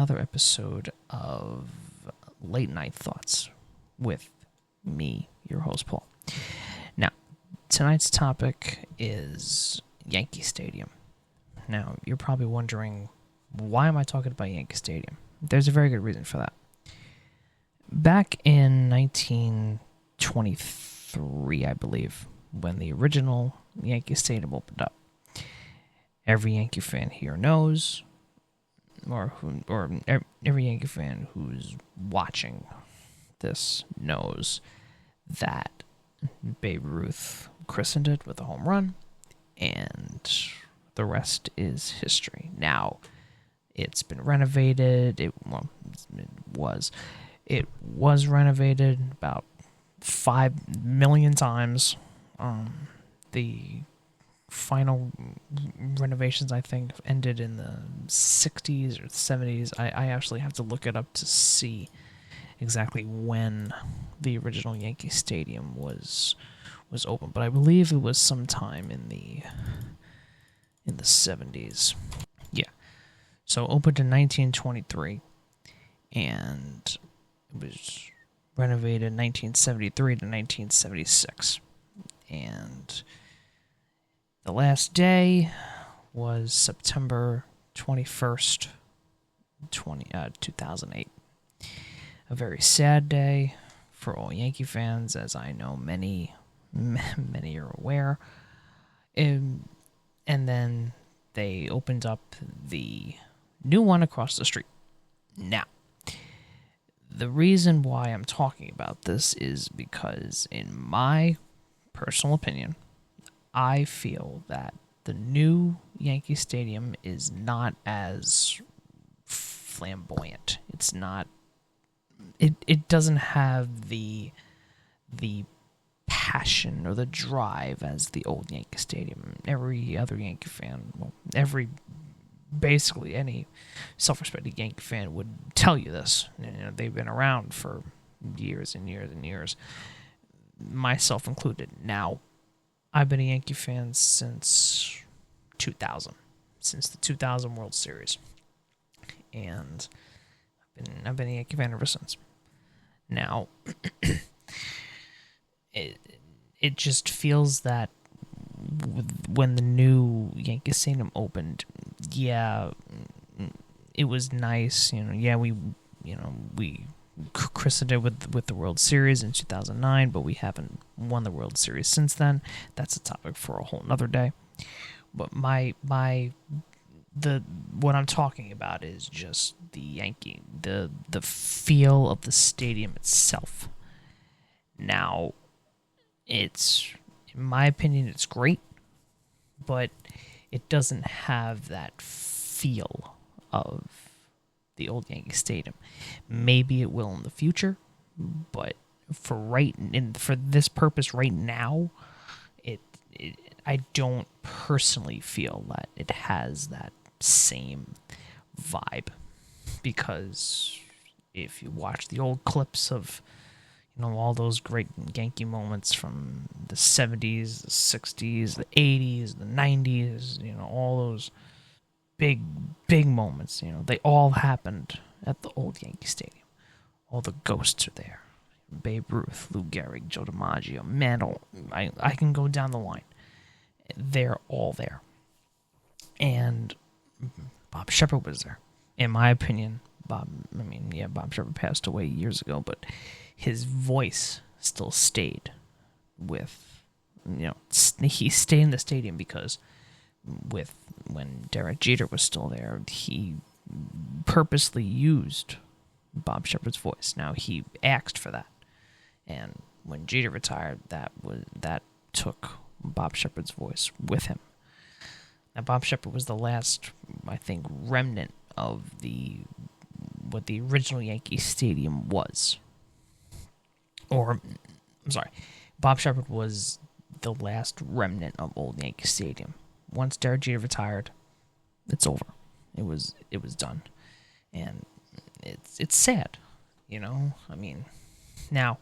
another episode of Late Night Thoughts with me, your host, Paul. Now, tonight's topic is Yankee Stadium. Now, you're probably wondering, why am I talking about Yankee Stadium? There's a very good reason for that. Back in 1923, I believe, when the original Yankee Stadium opened up, every Yankee fan here knows, or every Yankee fan who's watching this knows that Babe Ruth christened it with a home run, and the rest is history. Now, it's been renovated. It was renovated about 5 million times. The final renovations, I think, ended in the 60s or 70s. I actually have to look it up to see exactly when the original Yankee Stadium was open, but I believe it was sometime in the 70s. Yeah. So opened in 1923, and it was renovated 1973 to 1976. And the last day was September 21st, 2008. A very sad day for all Yankee fans, as I know many are aware. And then they opened up the new one across the street. Now, the reason why I'm talking about this is because, in my personal opinion, I feel that the new Yankee Stadium is not as flamboyant. It's not. It doesn't have the passion or the drive as the old Yankee Stadium. Every other Yankee fan, basically any self-respecting Yankee fan would tell you this. They've been around for years and years and years, myself included. Now, I've been a Yankee fan since 2000, since the 2000 World Series, and I've been a Yankee fan ever since. Now, it just feels that when the new Yankee Stadium opened, yeah, it was nice. We christened it with the World Series in 2009, but we haven't won the World Series since then. That's a topic for a whole nother day. But what I'm talking about is just the feel of the stadium itself. Now, in my opinion, it's great, but it doesn't have that feel of the old Yankee Stadium. Maybe it will in the future, but for this purpose right now, I don't personally feel that it has that same vibe, because if you watch the old clips of all those great Yankee moments from the 70s, the 60s, the 80s, the 90s, all those big moments, they all happened at the old Yankee Stadium. All the ghosts are there. Babe Ruth, Lou Gehrig, Joe DiMaggio, Mantle. I can go down the line. They're all there. And Bob Shepard was there. In my opinion, Bob Shepard passed away years ago, but his voice still stayed with, he stayed in the stadium because when Derek Jeter was still there, he purposely used Bob Shepard's voice. Now, he asked for that, and when Jeter retired, that took Bob Shepard's voice with him. Now, Bob Shepard was the last, I think, remnant of what the original Yankee Stadium was. Bob Shepard was the last remnant of old Yankee Stadium. Once Derek Jeter retired, it's over. It was done, and it's sad, Now,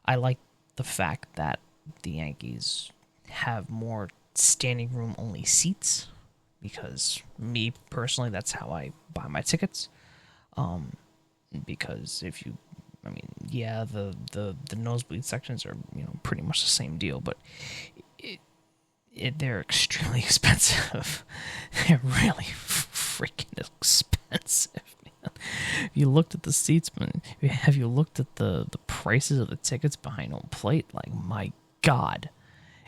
I like the fact that the Yankees have more standing room only seats, because me personally, that's how I buy my tickets. because if you, I mean, yeah, the nosebleed sections are, pretty much the same deal, but they're extremely expensive. They're really freaking expensive, man. If you looked at the seats, man, have you looked at the prices of the tickets behind home plate? Like, my God,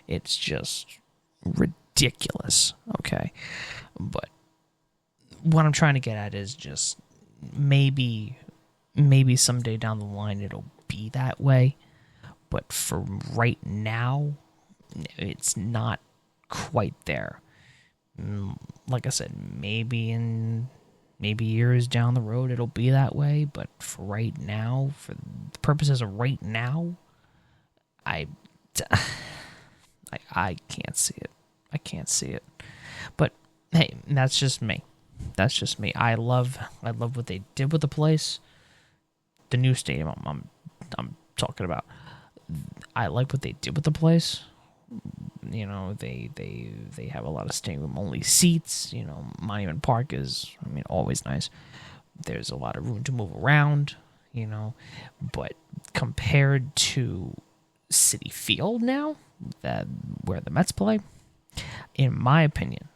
it's just ridiculous. Okay, but what I'm trying to get at is just maybe someday down the line it'll be that way, but for right now, it's not quite there. Like I said, maybe years down the road it'll be that way, but for right now, for the purposes of right now, I can't see it. I can't see it. But hey, that's just me. That's just me. I love what they did with the place. The new stadium I'm talking about. I like what they did with the place. They have a lot of standing room only seats. Monument Park is, always nice. There's a lot of room to move around, but compared to Citi Field now, where the Mets play, in my opinion,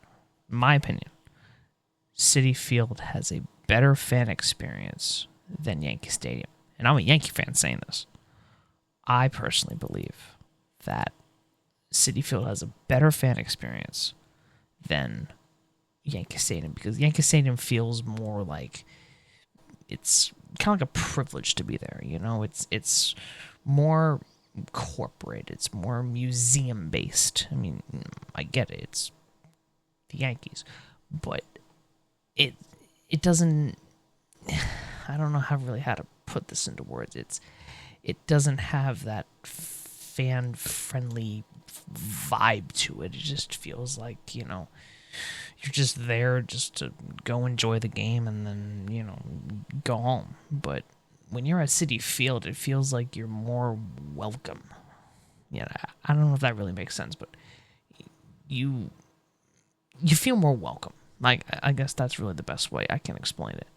Citi Field has a better fan experience than Yankee Stadium. And I'm a Yankee fan saying this. I personally believe that Citi Field has a better fan experience than Yankee Stadium, because Yankee Stadium feels more like it's kind of like a privilege to be there. It's more corporate. It's more museum based. I get it. It's the Yankees, but it doesn't. I don't know how to put this into words. It doesn't have that fan friendly vibe to it. It just feels like, you're just there just to go enjoy the game and then, go home. But when you're at Citi Field, it feels like you're more welcome. I don't know if that really makes sense, but you feel more welcome. Like, I guess that's really the best way I can explain it.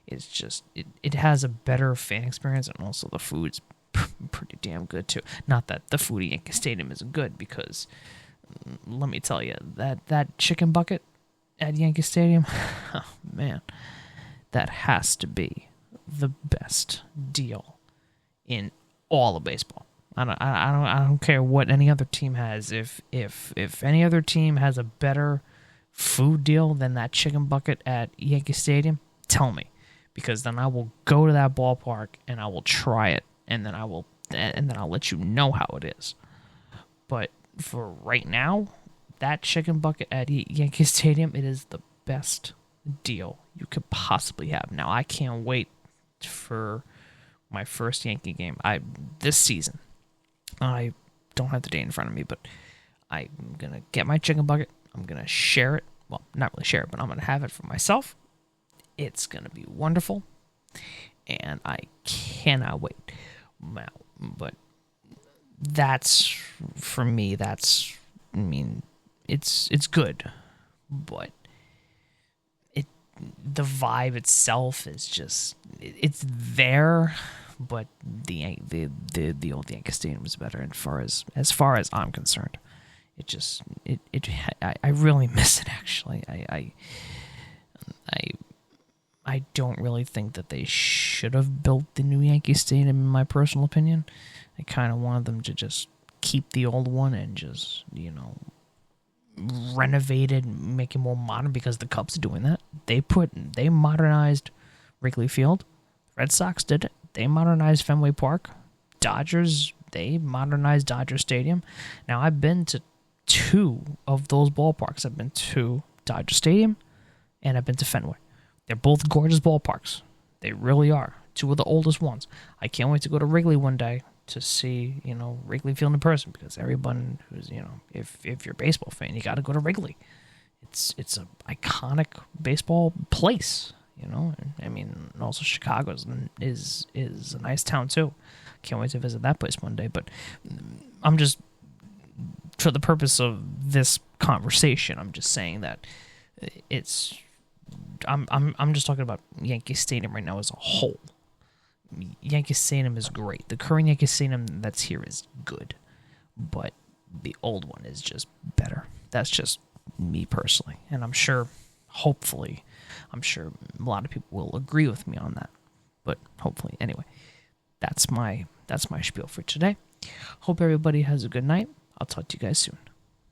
It's just, it has a better fan experience, and also the food's pretty damn good too. Not that the food at Yankee Stadium isn't good, because let me tell you, that chicken bucket at Yankee Stadium, oh man, that has to be the best deal in all of baseball. I don't care what any other team has. If any other team has a better food deal than that chicken bucket at Yankee Stadium, tell me, because then I will go to that ballpark and I will try it, and then I'll let you know how it is. But for right now, that chicken bucket at Yankee Stadium, it is the best deal you could possibly have. Now, I can't wait for my first Yankee game this season. I don't have the date in front of me, but I'm going to get my chicken bucket. I'm going to share it. Well, not really share it, but I'm going to have it for myself. It's going to be wonderful, and I cannot wait. Now, but that's, for me, it's good, but the vibe itself is just, it's there, but the old Yankee Stadium is better, as far as I'm concerned. I really miss it, actually. I don't really think that they should have built the new Yankee Stadium, in my personal opinion. I kind of wanted them to just keep the old one and just, renovate it and make it more modern, because the Cubs are doing that. They modernized Wrigley Field. Red Sox did it. They modernized Fenway Park. Dodgers, they modernized Dodger Stadium. Now, I've been to 2 of those ballparks. I've been to Dodger Stadium, and I've been to Fenway. They're both gorgeous ballparks. They really are. 2 of the oldest ones. I can't wait to go to Wrigley one day to see, Wrigley Field in person, because everyone who's, if you're a baseball fan, you got to go to Wrigley. It's an iconic baseball place, and also Chicago is a nice town too. Can't wait to visit that place one day. But I'm just, for the purpose of this conversation, I'm just saying that it's I'm just talking about Yankee Stadium right now as a whole. Yankee Stadium is great. The current Yankee Stadium that's here is good, but the old one is just better. That's just me personally, and I'm sure, hopefully, I'm sure a lot of people will agree with me on that. But hopefully, anyway, that's my spiel for today. Hope everybody has a good night. I'll talk to you guys soon.